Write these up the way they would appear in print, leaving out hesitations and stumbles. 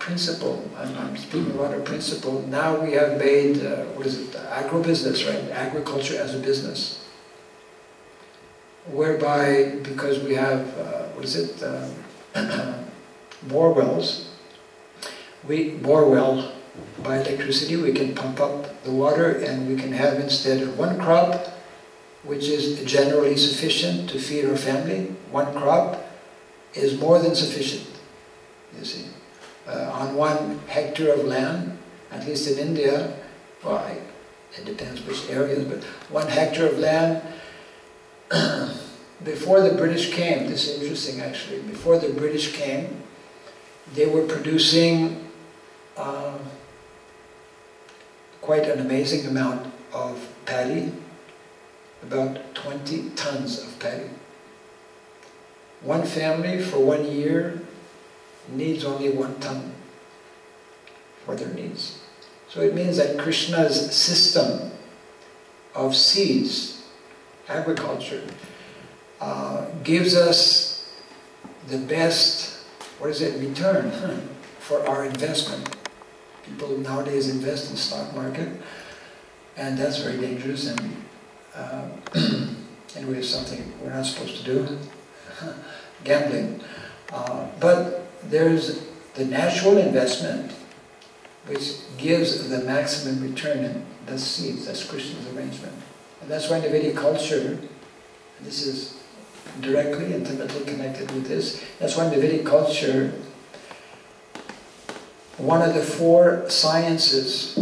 principle. I'm speaking about a principle. Now we have made, what is it, agribusiness, right? Agriculture as a business. Whereby, because we have, what is it, bore wells, we bore well by electricity, we can pump up the water and we can have instead of one crop, which is generally sufficient to feed our family, one crop is more than sufficient, you see. On 1 hectare of land, at least in India, well, it depends which areas, but 1 hectare of land, before the British came, this is interesting actually, before the British came, they were producing quite an amazing amount of paddy, about 20 tons of paddy. One family for 1 year needs only 1 ton for their needs. So it means that Krishna's system of seeds, agriculture, gives us the best, return for our investment. People nowadays invest in the stock market, and that's very dangerous, and anyway, it's something we're not supposed to do, gambling. But there's the natural investment, which gives the maximum return, and that's seeds, that's Krishna's arrangement. And that's why in the Vedic culture, this is directly, intimately connected with this, that's why in the Vedic culture, one of the 4 sciences,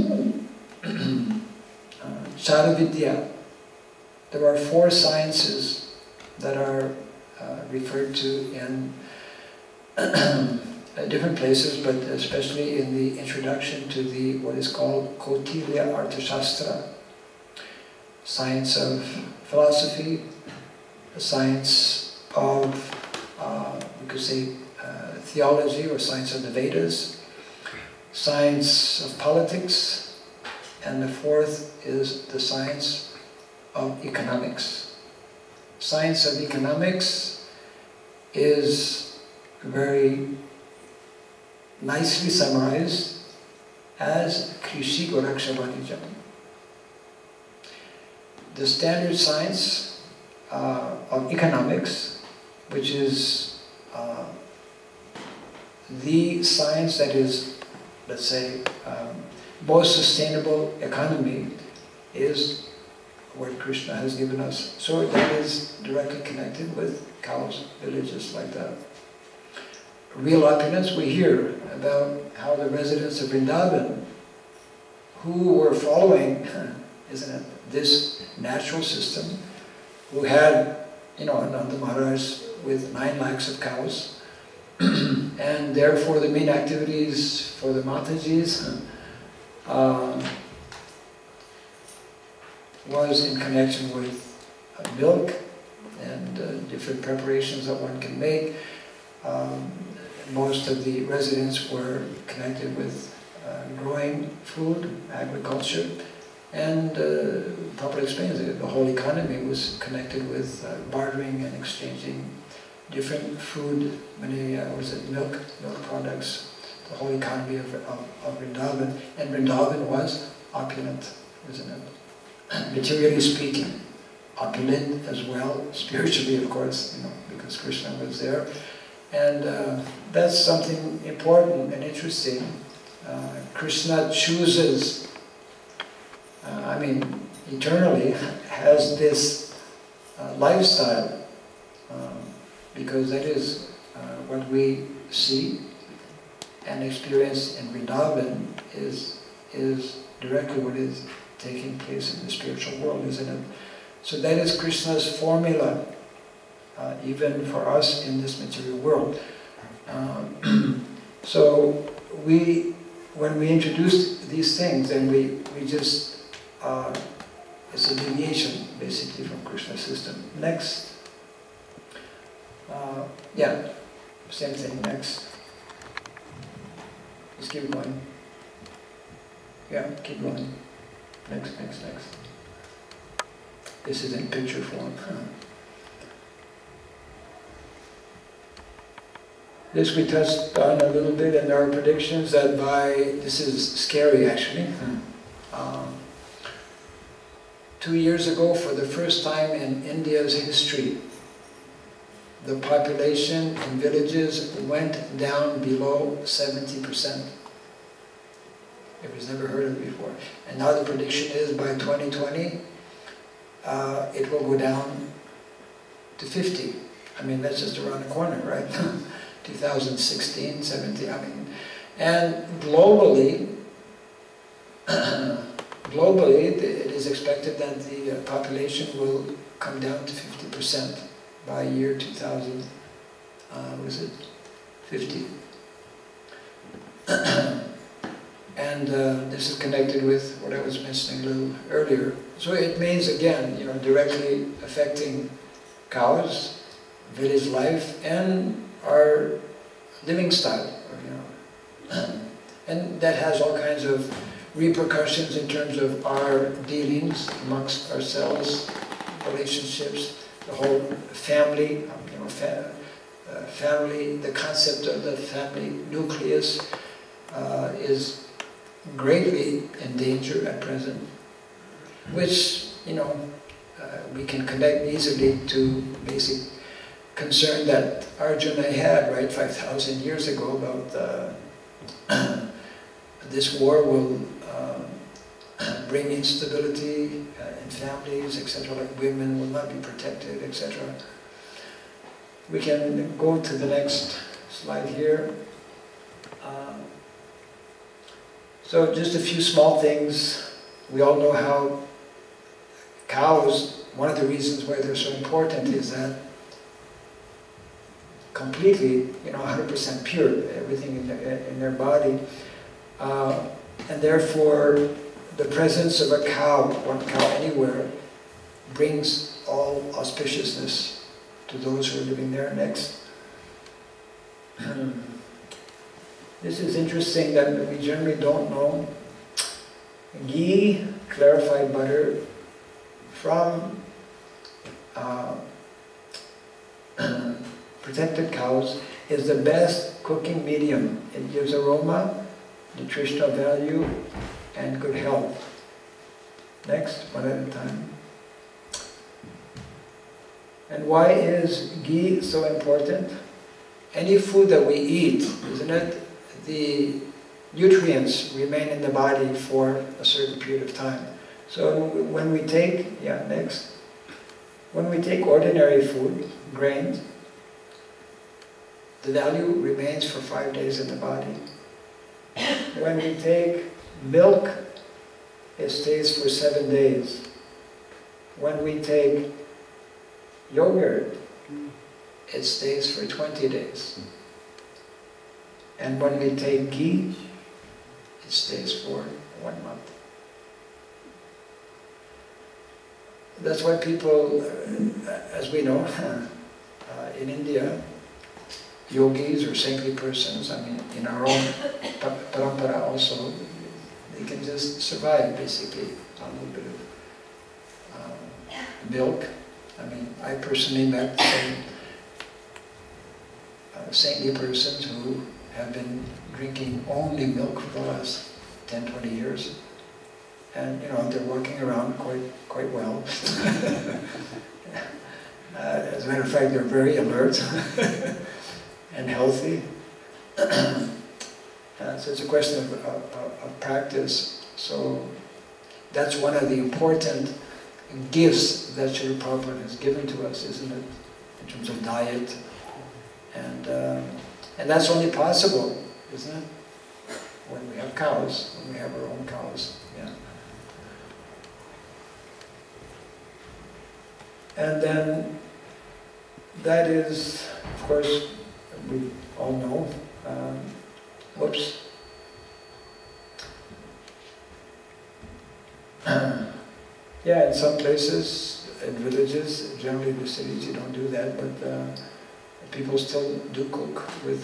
Charavidya, there are 4 sciences that are referred to in different places, but especially in the introduction to the what is called Kautilya Arthashastra, science of philosophy, the science of, we could say, theology or science of the Vedas, science of politics, and the 4th is the science of economics. Science of economics is very nicely summarized as Krishi Goraksha Vanijam. The standard science of economics, which is the science that is, let's say, most sustainable economy, is what Krishna has given us. So that is directly connected with cows, villages like that. Real opulence, we hear about how the residents of Vrindavan, who were following, isn't it, this natural system, who had, Nanda Maharaj with 9 lakhs of cows, and therefore the main activities for the Matajis was in connection with milk and different preparations that one can make. Most of the residents were connected with growing food, agriculture, and Prabhupada explains that the whole economy was connected with bartering and exchanging different food, many milk products, the whole economy of Vrindavan. And Vrindavan was opulent, isn't it? Materially speaking, opulent as well, spiritually of course, because Krishna was there. And that's something important and interesting. Krishna chooses, eternally has this lifestyle, because that is what we see and experience in Vrindavan is directly what is taking place in the spiritual world, isn't it? So that is Krishna's formula, even for us in this material world. So when we introduce these things, then we just, it's a deviation basically from Krishna's system. Next. Yeah, same thing, next. Just keep going. Yeah, keep going. Next. This is in picture form. This we touched on a little bit, and there are predictions that by, this is scary actually, 2 years ago, for the first time in India's history, the population in villages went down below 70%. It was never heard of before. And now the prediction is by 2020, it will go down to 50. I mean, that's just around the corner, right? 2016, 17, I mean. And globally, it is expected that the population will come down to 50% by year 2000, was it 50? And this is connected with what I was mentioning a little earlier. So it means, again, directly affecting cows, village life, and our living style. And that has all kinds of repercussions in terms of our dealings amongst ourselves, relationships, the whole family, family, the concept of the family nucleus is greatly in danger at present, which, we can connect easily to basic concern that Arjuna had, right, 5,000 years ago about this war will bring instability in families, etc., like women will not be protected, etc. We can go to the next slide here. So just a few small things. We all know how cows, one of the reasons why they're so important is that completely, 100% pure, everything in their body. And therefore, the presence of a cow, one cow anywhere, brings all auspiciousness to those who are living there. Next. This is interesting that we generally don't know. Ghee, clarified butter, from protected cows is the best cooking medium. It gives aroma, nutritional value, and good health. Next, one at a time. And why is ghee so important? Any food that we eat, isn't it? The nutrients remain in the body for a certain period of time. So when we take, next. When we take ordinary food, grains, the value remains for 5 days in the body. When we take milk, it stays for 7 days. When we take yogurt, it stays for 20 days. And when we take ghee, it stays for 1 month. That's why people, as we know, in India, yogis or saintly persons, I mean, in our own parampara also, they can just survive basically on a little bit of milk. I mean, I personally met some saintly persons who have been drinking only milk for the last 10, 20 years. And, they're walking around quite well. As a matter of fact, they're very alert and healthy. So it's a question of practice. So that's one of the important gifts that Srila Prabhupada has given to us, isn't it? In terms of diet. And that's only possible, isn't it? When we have cows, when we have our own cows. Yeah. And then that is, of course, we all know, whoops. Yeah, in some places, in villages, generally in the cities you don't do that, but people still do cook with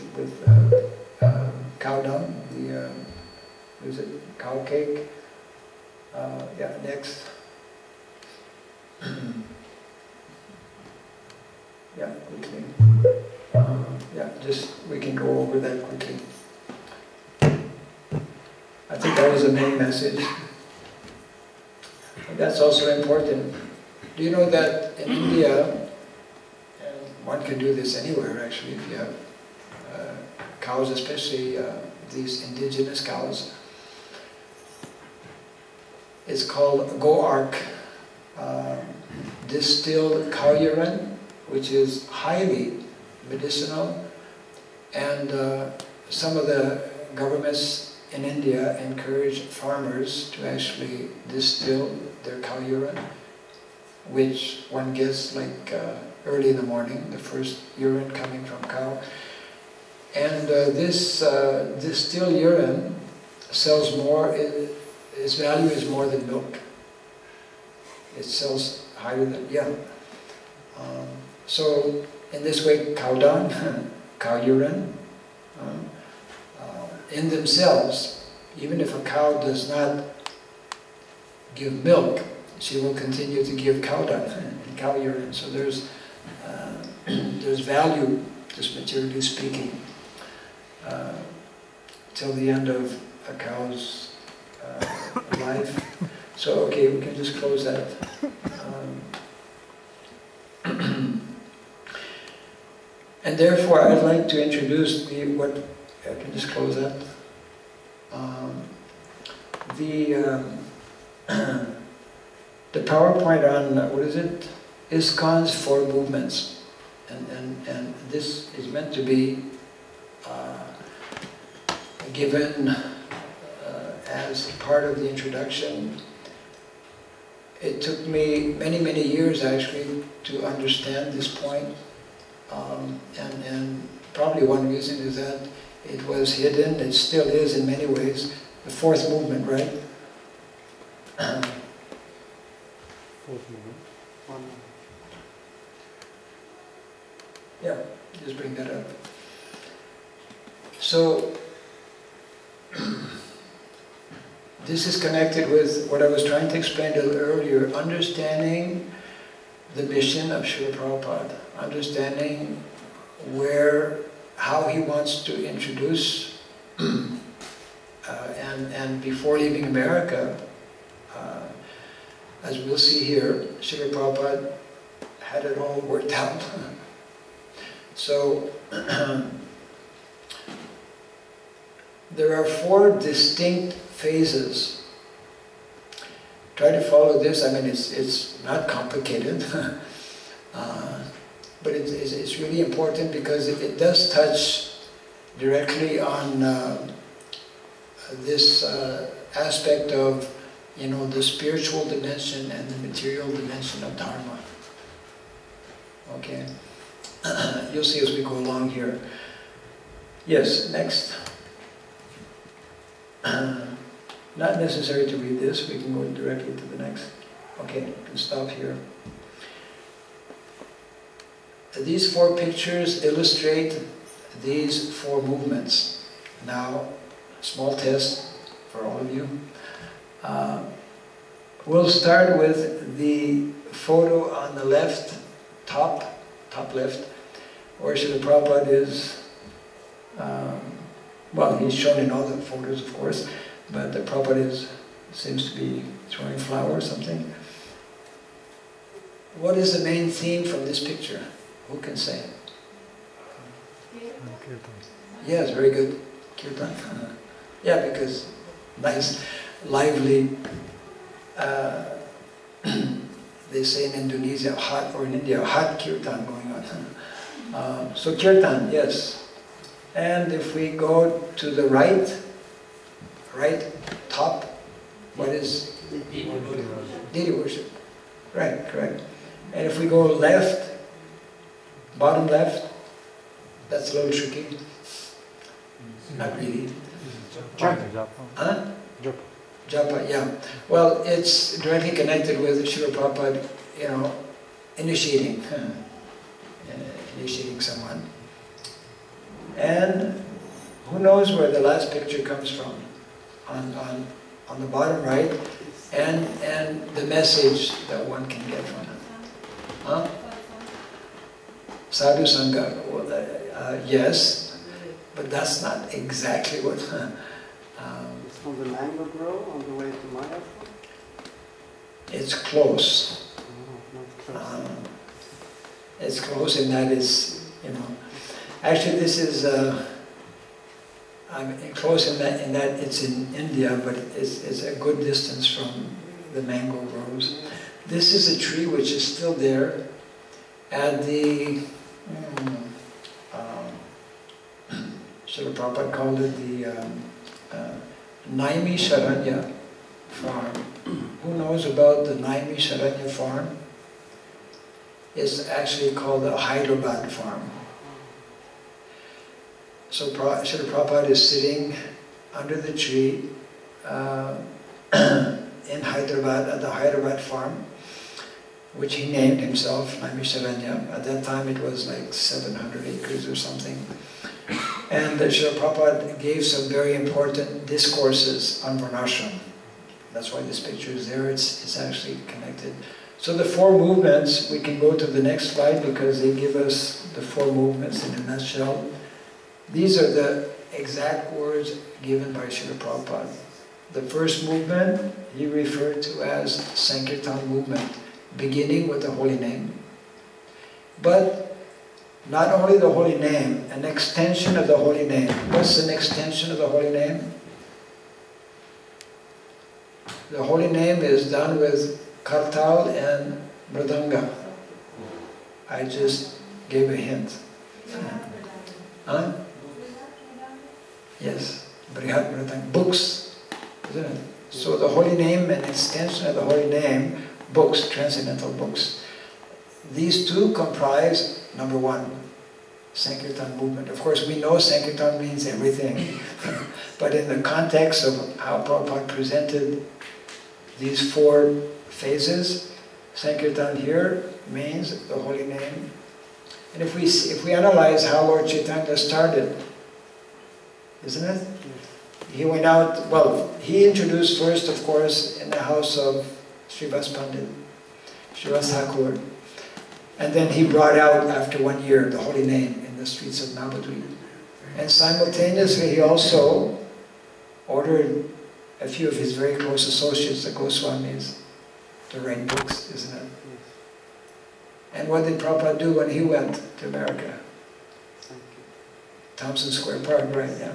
cow dung, what is it, cow cake. Yeah, next. Yeah, quickly. Yeah, we can go over that quickly. I think that was the main message. And that's also important. Do you know that in India, and one can do this anywhere actually, if you have cows, especially these indigenous cows, it's called go-ark, distilled cow urine, which is highly medicinal, and some of the governments in India encourage farmers to actually distill their cow urine, which one gets like early in the morning, the first urine coming from cow. And this distilled urine sells more, its value is more than milk. It sells higher than, yeah. So in this way, cow dung, cow urine, in themselves, even if a cow does not give milk, she will continue to give cow dung and cow urine. So there's value, just materially speaking, till the end of a cow's life. So okay, we can just close that. And therefore, I'd like to introduce I can just close that. The PowerPoint on, what is it? ISKCON's 4 movements. And this is meant to be given as part of the introduction. It took me many, many years actually to understand this point. And probably one reason is that it was hidden, it still is in many ways. The 4th movement, right? 4th movement. Yeah, just bring that up. So, this is connected with what I was trying to explain a little earlier, understanding the mission of Srila Prabhupada, understanding how he wants to introduce, and before leaving America, as we'll see here, Srila Prabhupada had it all worked out. So, there are 4 distinct phases. Try to follow this. I mean, it's not complicated, but it's really important because it does touch directly on this aspect of, you know, the spiritual dimension and the material dimension of Dharma. Okay, you'll see as we go along here. Yes, next. Not necessary to read this, we can go directly to the next. Okay, we can stop here. These 4 pictures illustrate these 4 movements. Now, small test for all of you. We'll start with the photo on the left, top left, where Srila Prabhupada is, well, he's shown in all the photos, of course, but the Prabhupada seems to be throwing flower or something. What is the main theme from this picture? Who can say? Yes, very good. Kirtan. Yeah, because nice, lively, they say in Indonesia, hot, or in India, hot kirtan going on. So kirtan, yes. And if we go to the right top, what is? Deity worship. Right, correct. And if we go left, bottom left, that's a little tricky. Not really. Japa. Huh? Japa. Japa, yeah. Well, it's directly connected with Srila Prabhupada, you know, initiating someone. And who knows where the last picture comes from? On the bottom right, and the message that one can get from it. Huh? Sadhu Sangha. Well, Yes, but that's not exactly what... It's from the mango grow on the way to Maya? It's close. Oh, not close. It's close in that it's, you know... Actually, this is... I'm close in that it's in India, but it's a good distance from the mango groves. This is a tree which is still there at the... Srila Prabhupada called it the Naimi Sharanya farm. Who knows about the Naimi Sharanya farm? It's actually called the Hyderabad farm. So Srila Prabhupada is sitting under the tree in Hyderabad, at the Hyderabad farm, which he named himself, Naimisharanya. At that time it was like 700 acres or something. And Srila Prabhupada gave some very important discourses on Varnashram. That's why this picture is there, it's actually connected. So the four movements, we can go to the next slide because they give us the four movements in a nutshell. These are the exact words given by Srila Prabhupada. The first movement he referred to as Sankirtan movement, beginning with the holy name. But not only the holy name, an extension of the holy name. What's an extension of the holy name? The holy name is done with kartal and mridanga. I just gave a hint. Huh? Yes, Brihat Mridanga, books, isn't it? So the holy name and extension of the holy name, books, transcendental books. These two comprise, number one, Sankirtan movement. Of course, we know Sankirtan means everything, but in the context of how Prabhupada presented these four phases, Sankirtan here means the holy name. And if we analyze how Lord Chaitanya started, isn't it? He went out, well, he introduced first, of course, in the house of Srivas Pandit, Srivas Thakur. And then he brought out, after 1 year, the holy name in the streets of Navadvip. And simultaneously, he also ordered a few of his very close associates, the Goswamis, to write books, isn't it? And what did Prabhupada do when he went to America? Thompson Square Park, right? Yeah.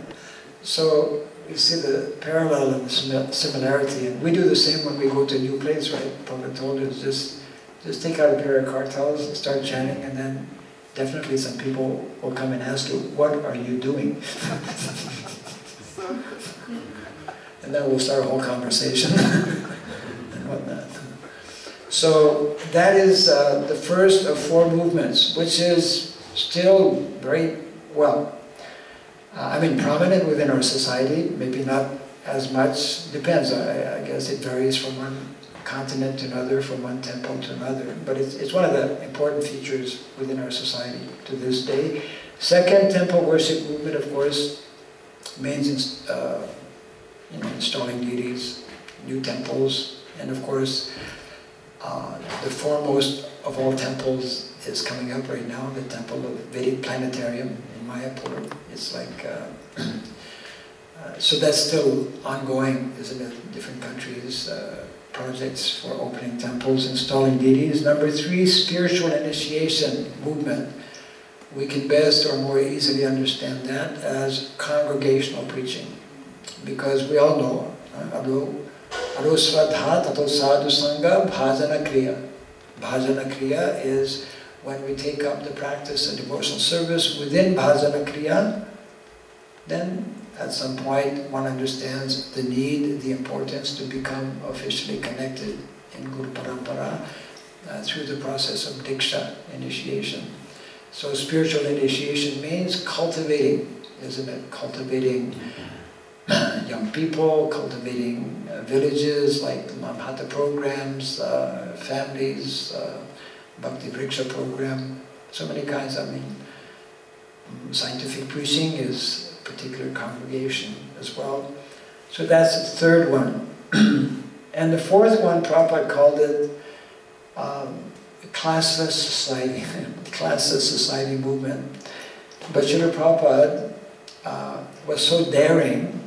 So you see the parallel and the similarity, and we do the same when we go to a new place, right? Prabhupada told us just take out a pair of kartals and start chanting, and then definitely some people will come and ask you, "What are you doing?" And then we'll start a whole conversation and whatnot. So that is the first of four movements, which is still very well. Prominent within our society, maybe not as much, depends, I guess it varies from one continent to another, from one temple to another, but it's one of the important features within our society to this day. Second, temple worship movement, of course, means installing deities, new temples, and of course, the foremost of all temples is coming up right now, the temple of Vedic Planetarium in Mayapur. It's like, so that's still ongoing, isn't it? Different countries, projects for opening temples, installing deities. Number three, spiritual initiation movement. We can best or more easily understand that as congregational preaching. Because we all know, Ado Swadha Tato Sadhu Sangha Bhajana Kriya. Bhajana Kriya is when we take up the practice of devotional service within Bhajana Kriya, then at some point one understands the need, the importance to become officially connected in Guru Parampara through the process of Diksha, initiation. So spiritual initiation means cultivating, isn't it? Cultivating young people, cultivating villages like Mamhata programs, families, Bhakti Vriksha program, so many kinds. Scientific preaching is a particular congregation as well. So that's the third one. And the fourth one, Prabhupada called it classless society, classless society movement. But Srila Prabhupada was so daring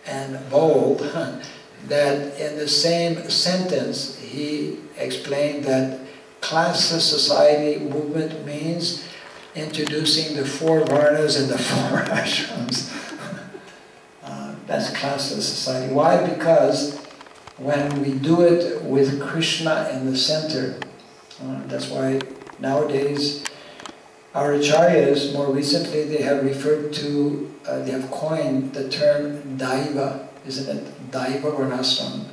and bold that in the same sentence he explained that classless society movement means introducing the 4 varnas and the 4 ashrams. That's classless society. Why? Because when we do it with Krishna in the center, that's why nowadays our acharyas, more recently, they have referred to, they have coined the term Daiva, isn't it? Daiva Varnashram,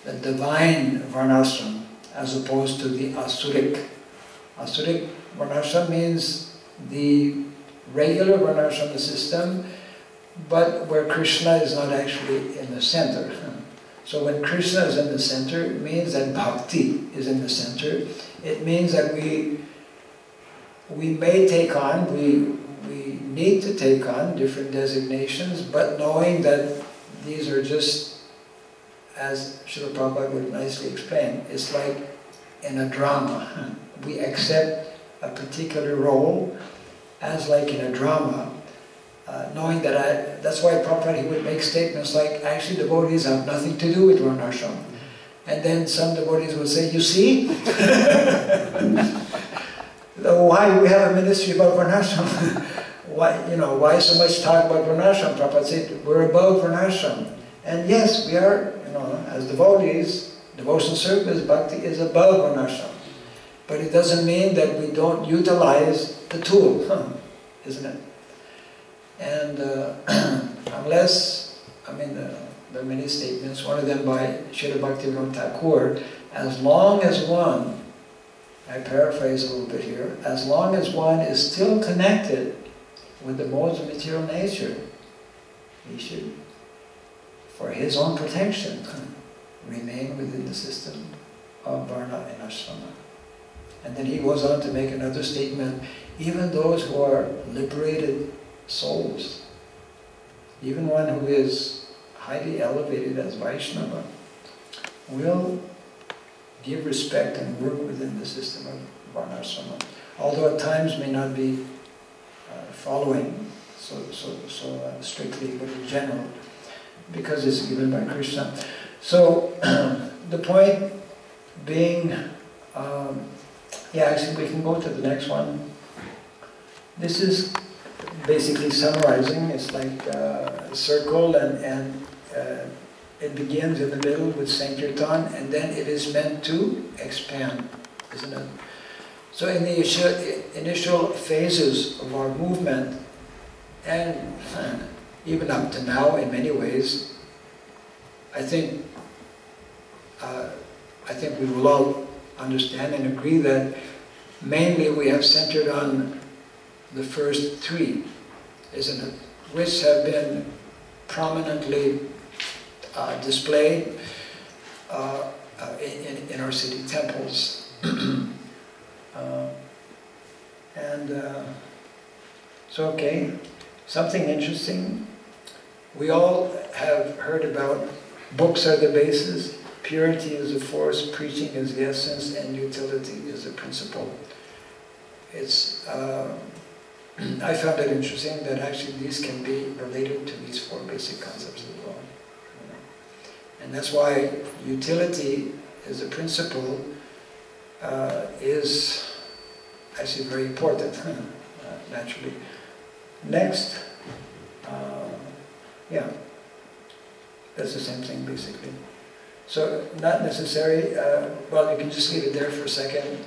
the divine Varnashram, as opposed to the Asuric. Asuric Varnashram means the regular Varnashram system, but where Krishna is not actually in the center. So when Krishna is in the center, it means that bhakti is in the center. It means that we may take on, we need to take on different designations, but knowing that these are just, as Srila Prabhupada would nicely explain, it's like in a drama. We accept a particular role as like in a drama, knowing that that's why Prabhupada, he would make statements like, actually devotees have nothing to do with Varnashram. And then some devotees would say, you see? Why we have a ministry about Varnashram? Why so much talk about Varnashram? Prabhupada said, we're above Varnashram. And yes, we are, as devotees, devotional service, bhakti is above Varnashram. But it doesn't mean that we don't utilize the tool, isn't it? And unless, there are many statements, one of them by Srila Bhaktivinoda Thakur, as long as one, I paraphrase a little bit here, as long as one is still connected with the modes of material nature, he should, for his own protection, remain within the system of Varna and Ashrama. And then he goes on to make another statement, even those who are liberated souls, even one who is highly elevated as Vaishnava, will give respect and work within the system of Varnasrama, although at times may not be following so strictly, but in general, because it's given by Krishna. So the point being, actually we can go to the next one. This is basically summarizing. It's like a circle, and it begins in the middle with Sankirtan, and then it is meant to expand, isn't it? So in the initial phases of our movement, and even up to now in many ways, I think we will all understand and agree that mainly we have centered on the first 3, isn't it? Which have been prominently displayed in our city temples. So okay, something interesting. We all have heard about books are the basis, purity is the force, preaching is the essence, and utility is the principle. It's I found it interesting that actually these can be related to these 4 basic concepts as well. And that's why utility as a principle is actually very important, naturally. Next, that's the same thing basically. So not necessary, well, you can just leave it there for a second.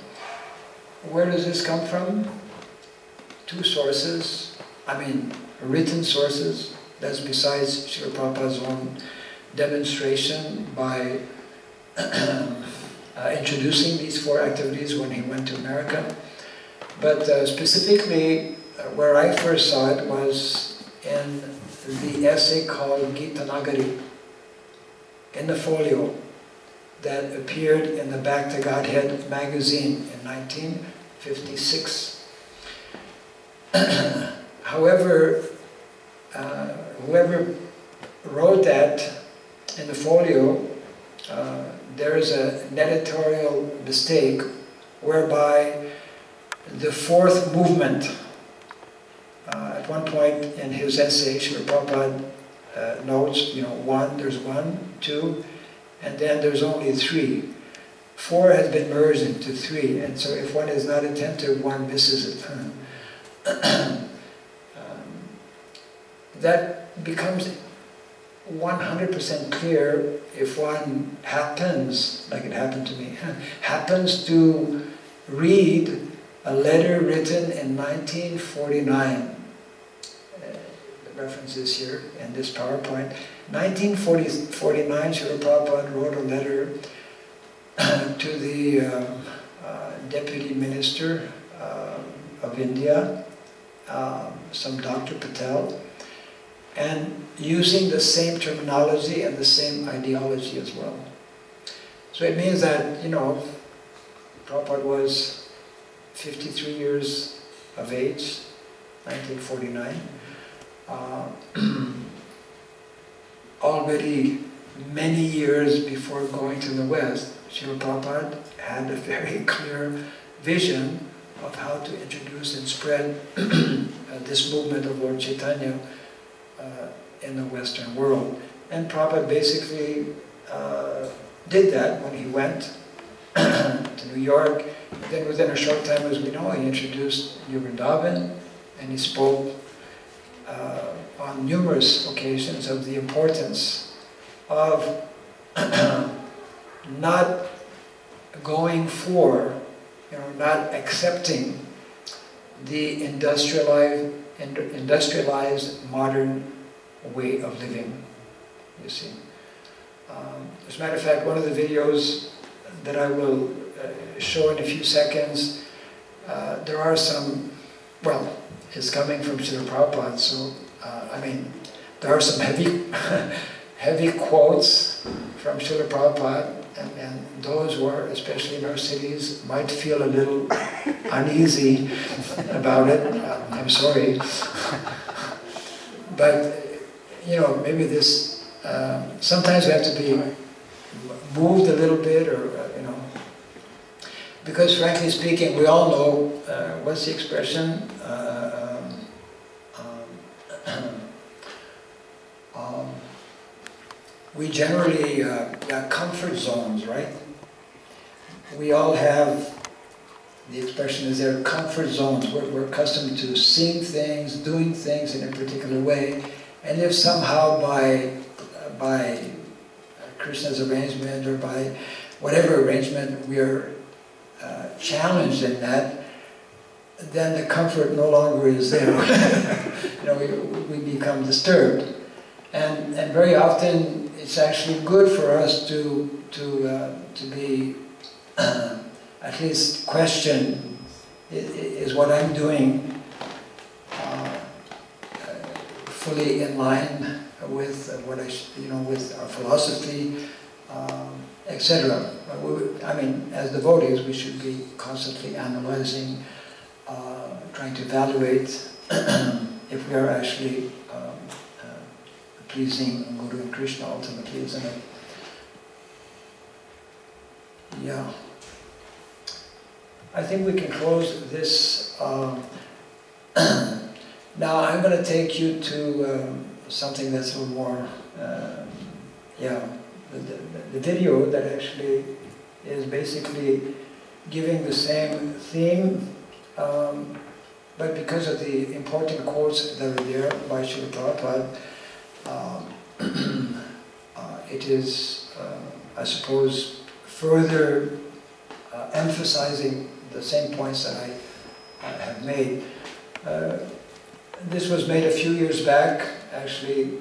Where does this come from? 2 sources, written sources, that's besides Srila Prabhupada's own demonstration by introducing these 4 activities when he went to America. But specifically, where I first saw it was in the essay called Gita Nagari, in the folio that appeared in the Back to Godhead magazine in 1956. However, whoever wrote that in the folio, there is an editorial mistake whereby the 4th movement at one point in his essay, Srila Prabhupada notes, there's 1, 2, and then there's only 3. 4 has been merged into 3, and so if one is not attentive, one misses it. That becomes 100% clear if one happens, like it happened to me, happens to read a letter written in 1949. The reference is here in this PowerPoint. 1949, Srila Prabhupada wrote a letter to the Deputy Minister of India, some Dr. Patel, and using the same terminology and the same ideology as well. So it means that, Prabhupada was 53 years of age, 1949. Already many years before going to the West, Srila Prabhupada had a very clear vision of how to introduce and spread this movement of Lord Chaitanya in the Western world. And Prabhupada basically did that when he went to New York. Then within a short time, as we know, he introduced New Vrindavan, and he spoke on numerous occasions of the importance of not going for, not accepting the industrialized modern way of living, you see. As a matter of fact, one of the videos that I will show in a few seconds, there are some, well, it's coming from Srila Prabhupada, so, there are some heavy quotes from Srila Prabhupada, and those who are, especially in our cities, might feel a little uneasy about it. I'm sorry. But, maybe this, sometimes we have to be moved a little bit, or, because frankly speaking, we all know, what's the expression? We generally got comfort zones, right? We all have, the expression is there, comfort zones. We're accustomed to seeing things, doing things in a particular way, and if somehow by Krishna's arrangement or by whatever arrangement we are challenged in that, then the comfort no longer is there. we become disturbed, and very often it's actually good for us to be at least question: is what I'm doing fully in line with what with our philosophy, etc. As devotees, we should be constantly analyzing, trying to evaluate if we are actually pleasing Guru and Krishna ultimately, isn't it? Yeah. I think we can close this. Now I'm going to take you to something that's a little more, the video that actually is basically giving the same theme, but because of the important quotes that are there by Srila Prabhupada, it is, I suppose, further emphasizing the same points that I have made. This was made a few years back. Actually,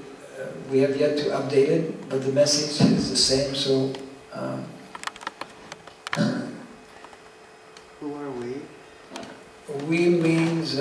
we have yet to update it, but the message is the same. So, who are we? We means